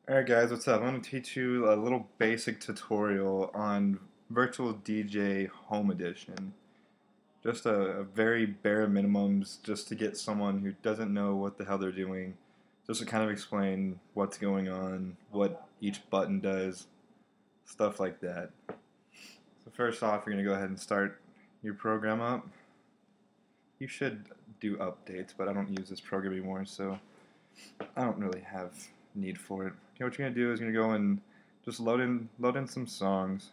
Alright guys, what's up? I'm going to teach you a little basic tutorial on Virtual DJ Home Edition. Just a very bare minimums just to get someone who doesn't know what the hell they're doing, just to kind of explain what's going on, what each button does, stuff like that. So first off, you're going to go ahead and start your program up. You should do updates, but I don't use this program anymore, so I don't really have need for it. Okay, what you're gonna do is you're gonna go and just load in some songs.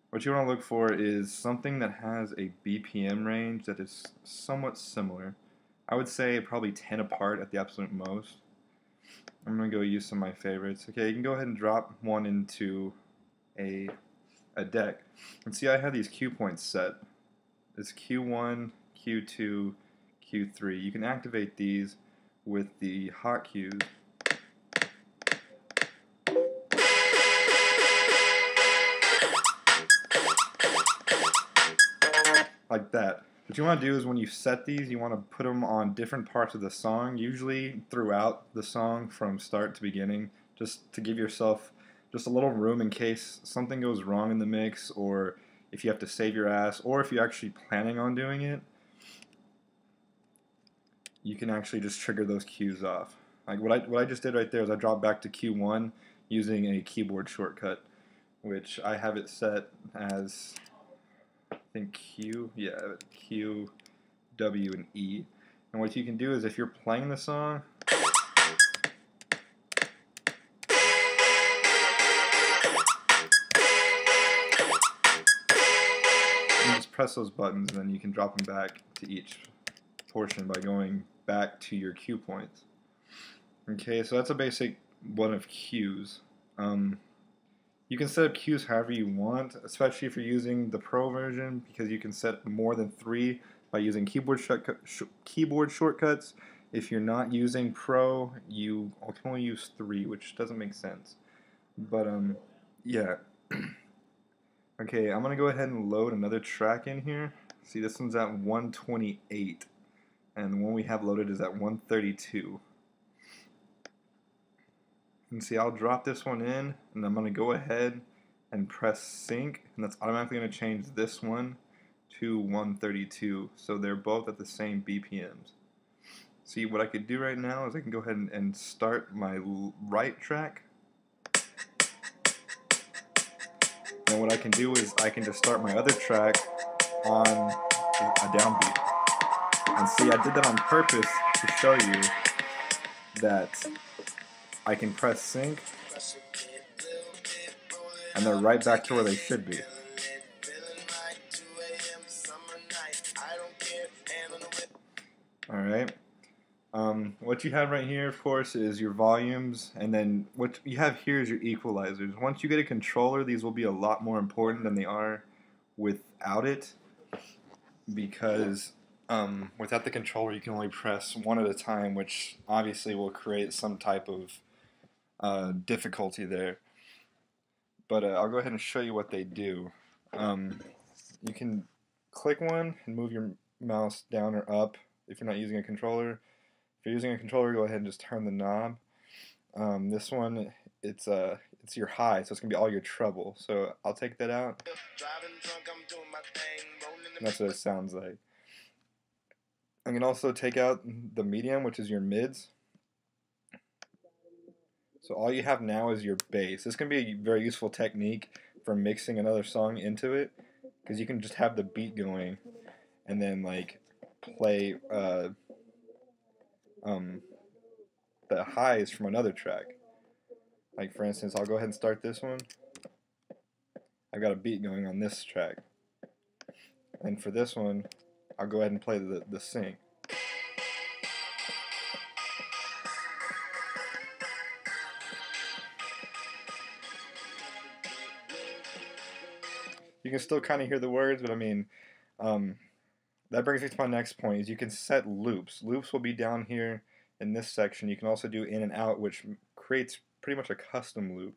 What you want to look for is something that has a BPM range that is somewhat similar. I would say probably 10 apart at the absolute most. I'm gonna go use some of my favorites. Okay, you can go ahead and drop one into a deck. And see, I have these cue points set. It's Q1, Q2, Q3. You can activate these with the hot cues. Like that. What you want to do is when you set these, you want to put them on different parts of the song, usually throughout the song from start to beginning, just to give yourself just a little room in case something goes wrong in the mix, or if you have to save your ass, or if you're actually planning on doing it, you can actually just trigger those cues off. Like what I just did right there is I dropped back to Q1 using a keyboard shortcut, which I have it set as I think Q, yeah, Q, W, and E. And what you can do is if you're playing the song, you just press those buttons and then you can drop them back to each portion by going back to your cue points. Okay, so that's a basic one of cues. You can set up cues however you want, especially if you're using the Pro version, because you can set more than 3 by using keyboard shortcuts. If you're not using Pro, you can only use 3, which doesn't make sense. But yeah. Okay, I'm gonna go ahead and load another track in here. See, this one's at 128, and the one we have loaded is at 132. And see, I'll drop this one in, and I'm going to go ahead and press sync, and that's automatically going to change this one to 132, so they're both at the same BPMs. See, what I could do right now is I can go ahead and start my right track, and what I can do is I can just start my other track on a downbeat. And see, I did that on purpose to show you that I can press sync, and they're right back to where they should be. Alright. What you have right here, of course, is your volumes, and then what you have here is your equalizers. Once you get a controller, these will be a lot more important than they are without it, because without the controller you can only press one at a time, which obviously will create some type of difficulty there. But I'll go ahead and show you what they do. You can click one and move your mouse down or up if you're not using a controller. If you're using a controller, go ahead and just turn the knob. This one, it's your high, so it's gonna be all your treble. So I'll take that out. And that's what it sounds like. I can also take out the medium, which is your mids. So all you have now is your bass. This can be a very useful technique for mixing another song into it, because you can just have the beat going and then like play the highs from another track. Like for instance, I'll go ahead and start this one. I've got a beat going on this track. And for this one, I'll go ahead and play the sync. You can still kind of hear the words, but I mean, that brings me to my next point, is you can set loops. Loops will be down here in this section. You can also do in and out, which creates pretty much a custom loop.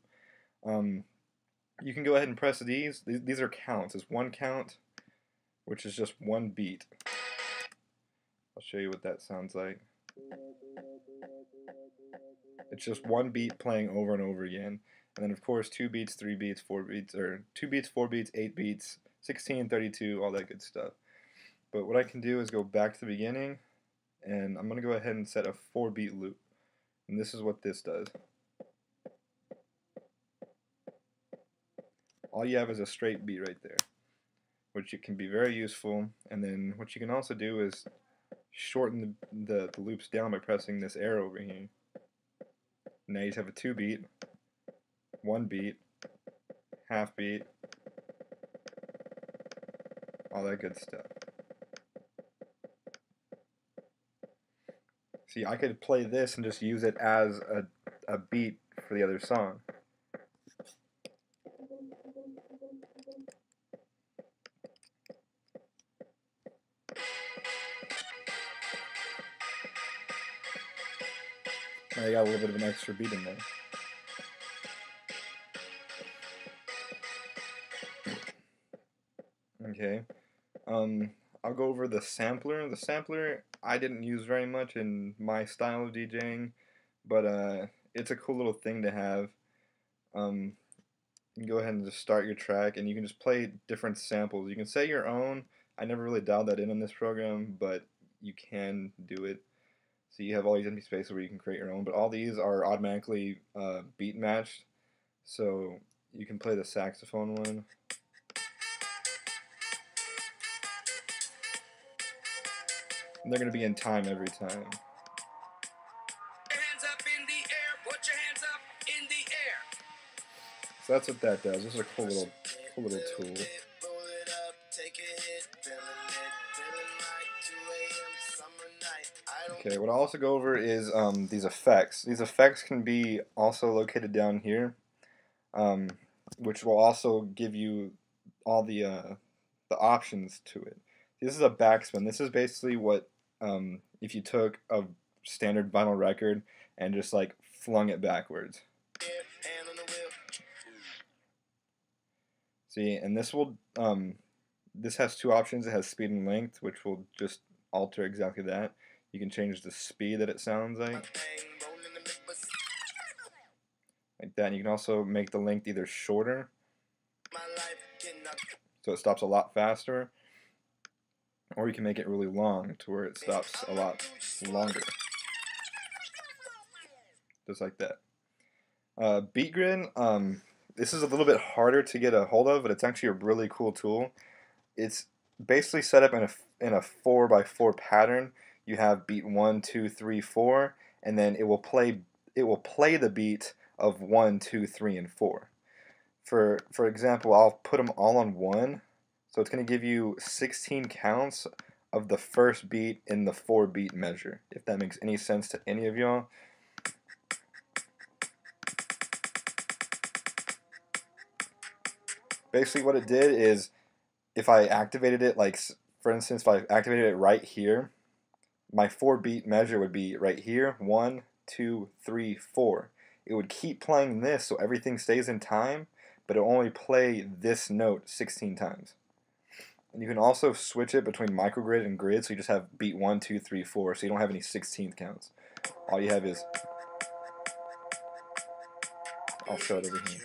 You can go ahead and press these. These are counts. It's one count, which is just one beat. I'll show you what that sounds like. It's just one beat playing over and over again. And then of course 2 beats, 3 beats, 4 beats, or 2 beats, 4 beats, 8 beats, 16, 32, all that good stuff. But what I can do is go back to the beginning, and I'm going to go ahead and set a 4 beat loop. And this is what this does. All you have is a straight beat right there, which it can be very useful. And then what you can also do is shorten the loops down by pressing this arrow over here. Now you just have a 2 beat, 1 beat, half beat, all that good stuff. See, I could play this and just use it as a beat for the other song. Now you got a little bit of an extra beat in there. Okay. I'll go over the sampler. The sampler I didn't use very much in my style of DJing, but it's a cool little thing to have. You can go ahead and just start your track, and you can just play different samples. You can set your own. I never really dialed that in this program, but you can do it. So you have all these empty spaces where you can create your own, but all these are automatically beat matched. So you can play the saxophone one. And they're going to be in time every time. Hands up in the air, put your hands up in the air. So that's what that does. This is a cool little tool. Okay, what I'll also go over is these effects. These effects can be also located down here, which will also give you all the options to it. This is a backspin. This is basically what if you took a standard vinyl record and just like flung it backwards. See, and this will this has 2 options. It has speed and length, which will just alter exactly that. You can change the speed that it sounds like that. And you can also make the length either shorter, so it stops a lot faster, or you can make it really long to where it stops a lot longer, just like that. Beat Grid, this is a little bit harder to get a hold of, but it's actually a really cool tool. It's basically set up in a 4x4 pattern. You have beat 1, 2, 3, 4, and then it will play the beat of 1, 2, 3, and 4. For example, I'll put them all on 1, so it's going to give you 16 counts of the first beat in the 4 beat measure, if that makes any sense to any of y'all. Basically what it did is, if I activated it, like for instance, if I activated it right here, my 4 beat measure would be right here, 1, 2, 3, 4. It would keep playing this so everything stays in time, but it'll only play this note 16 times. And you can also switch it between microgrid and grid, so you just have beat 1, 2, 3, 4, so you don't have any 16th counts. All you have is, I'll show it over here.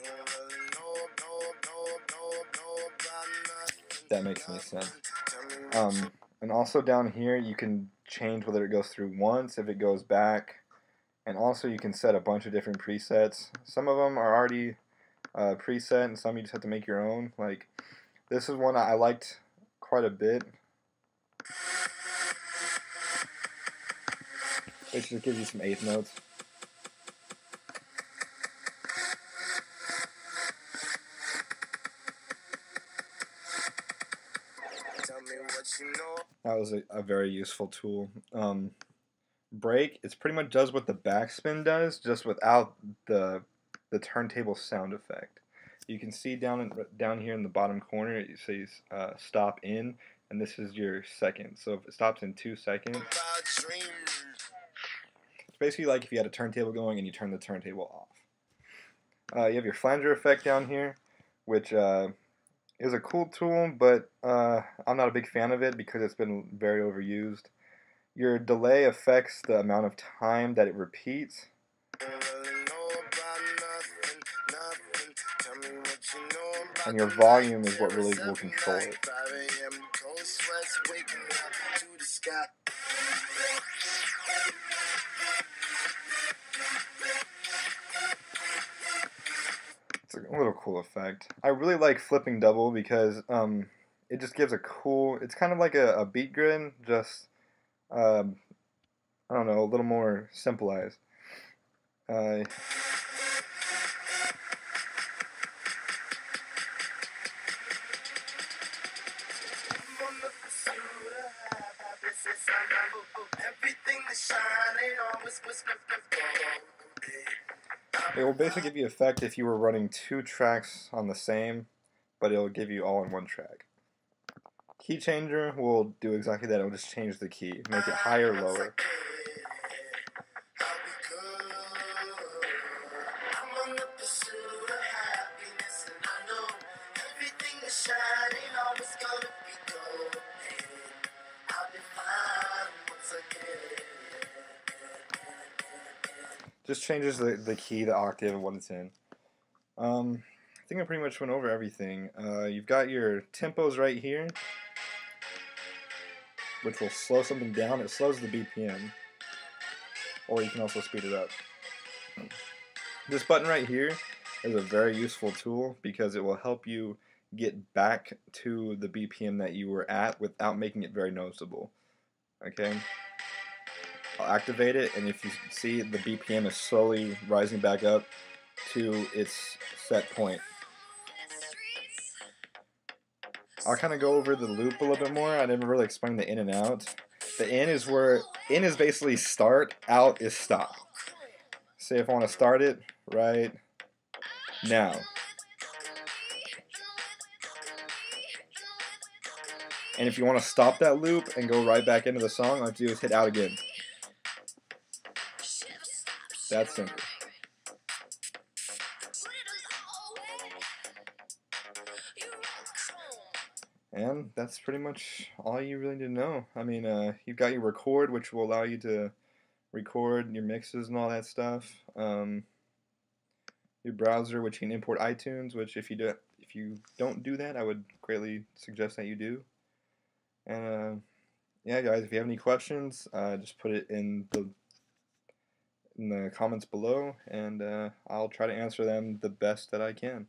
If that makes any sense. And also down here you can change whether it goes through once, if it goes back, and also you can set a bunch of different presets. Some of them are already preset, and some you just have to make your own. Like this is one I liked quite a bit. It just gives you some 8th notes. That was a very useful tool. Break, it pretty much does what the backspin does, just without the turntable sound effect. You can see down here in the bottom corner it says stop in, and this is your second. So if it stops in 2 seconds, it's basically like if you had a turntable going and you turn the turntable off. You have your flanger effect down here, which is a cool tool, but I'm not a big fan of it because it's been very overused. Your delay affects the amount of time that it repeats. And your volume is what really will control it. It's a little cool effect. I really like flipping double because it just gives a cool. It's kind of like a beat grid, just um, I don't know, a little more simplified. Uh, It will basically give you effect if you were running 2 tracks on the same, but it'll give you all in one track. Key changer will do exactly that. It'll just change the key, make it higher or lower. Just changes the key, the octave, and what it's in. I think I pretty much went over everything. You've got your tempos right here, which will slow something down. It slows the BPM, or you can also speed it up. This button right here is a very useful tool because it will help you get back to the BPM that you were at without making it very noticeable. Okay? I'll activate it, and if you see, the BPM is slowly rising back up to its set point. I'll kind of go over the loop a little bit more. I never really explained the in and out. The in is basically start, out is stop. Say if I want to start it right now. And if you want to stop that loop and go right back into the song, all you have to do is hit out again. That's simple. And that's pretty much all you really need to know. I mean, you've got your record, which will allow you to record your mixes and all that stuff. Your browser, which you can import iTunes, which if you don't do that, I would greatly suggest that you do. And yeah, guys, if you have any questions, just put it in the comments below, and I'll try to answer them the best that I can.